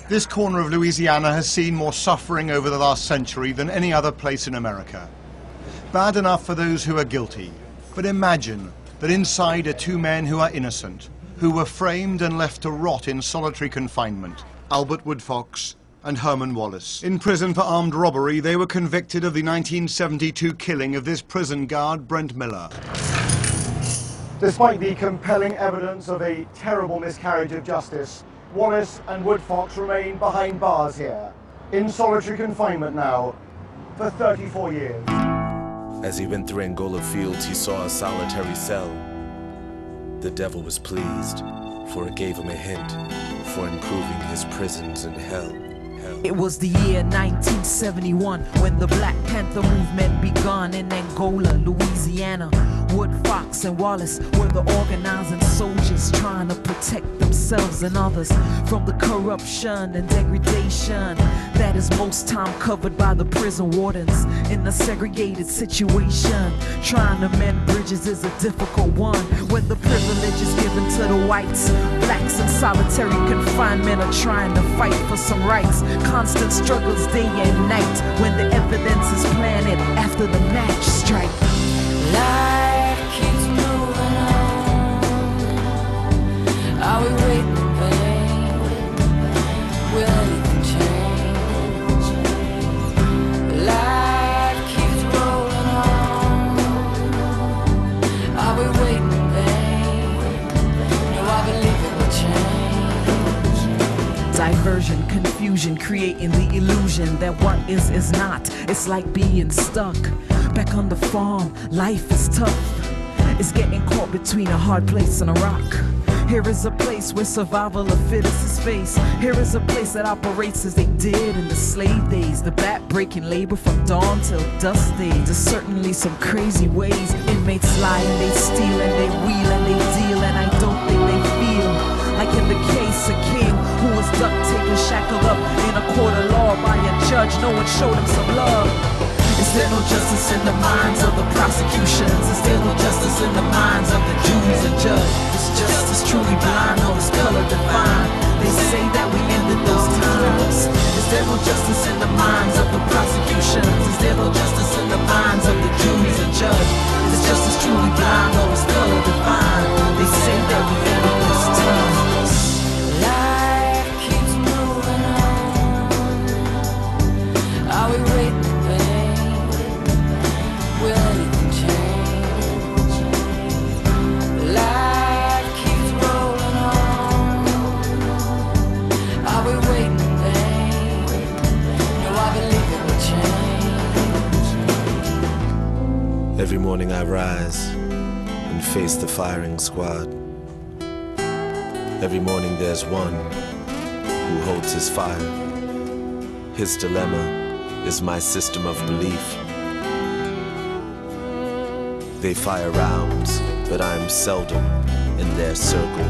This corner of Louisiana has seen more suffering over the last century than any other place in America. Bad enough for those who are guilty, but imagine that inside are two men who are innocent, who were framed and left to rot in solitary confinement, Albert Woodfox and Herman Wallace. In prison for armed robbery, they were convicted of the 1972 killing of this prison guard, Brent Miller. Despite the compelling evidence of a terrible miscarriage of justice, Wallace and Woodfox remain behind bars here, in solitary confinement now, for 34 years. As he went through Angola fields, he saw a solitary cell. The devil was pleased, for it gave him a hint for improving his prisons in hell. It was the year 1971 when the Black Panther movement begun in Angola, Louisiana. Woodfox and Wallace were the organizing soldiers trying to protect themselves and others from the corruption and degradation that is most time covered by the prison wardens in a segregated situation. Trying to mend bridges is a difficult one when the privilege is given to the whites. Blacks in solitary confinement are trying to fight for some rights. Constant struggles day and night when the evidence is planted after the match strike. Life keeps moving on. Are we waiting in vain? Will anything change? Life keeps rolling on. Are we waiting in vain? No, I believe it will change. Diversion, confusion, creating the illusion that what is not. It's like being stuck back on the farm. Life is tough. It's getting caught between a hard place and a rock. Here is a place where survival of fittest is faced. Here is a place that operates as they did in the slave days. The back-breaking labor from dawn till dusk days. There's certainly some crazy ways. Inmates lie and they steal and they wheel and they deal, and I don't think they feel like in the case a king who was duct-taped, shackled up in a court of law by a judge. No one showed him some love. Is there no justice in the minds of the prosecutions? Is there no justice in the minds of the juries and judge? Is justice truly blind or is color divine? They say that we ended those times. Is there no justice in the minds of the prosecutions? Is there no justice in the minds of the juries and judge? Is justice truly blind or is color divine? They say that we ended those times. Life keeps moving on. Are we waiting? Will anything change? Life keeps rolling on. Are we waiting in vain? No, I believe it will change. Every morning I rise and face the firing squad. Every morning there's one who holds his fire. His dilemma is my system of belief. They fire rounds, but I'm seldom in their circle.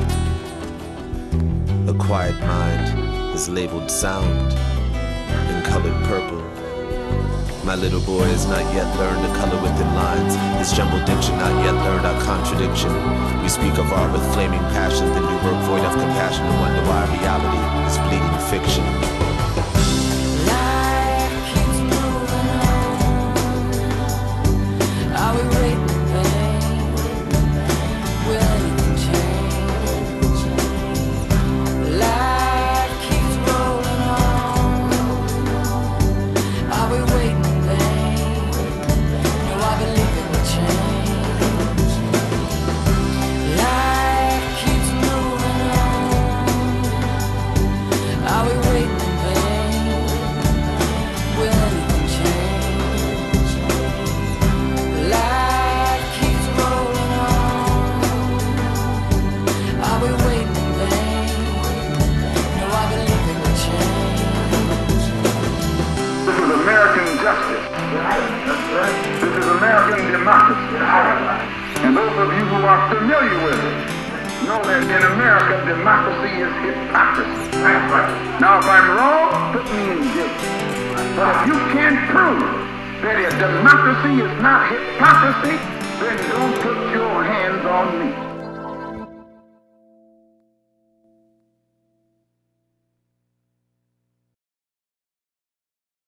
A quiet mind is labeled sound in colored purple. My little boy has not yet learned to color within lines. His jumbled diction not yet learned our contradiction. We speak of art with flaming passion, then we work void of compassion and wonder why reality is bleeding fiction. Life keeps moving on. Are we waiting? This is American democracy. And those of you who are familiar with it know that in America, democracy is hypocrisy. Now, if I'm wrong, put me in jail. But if you can't prove that if democracy is not hypocrisy, then don't put your hands on me.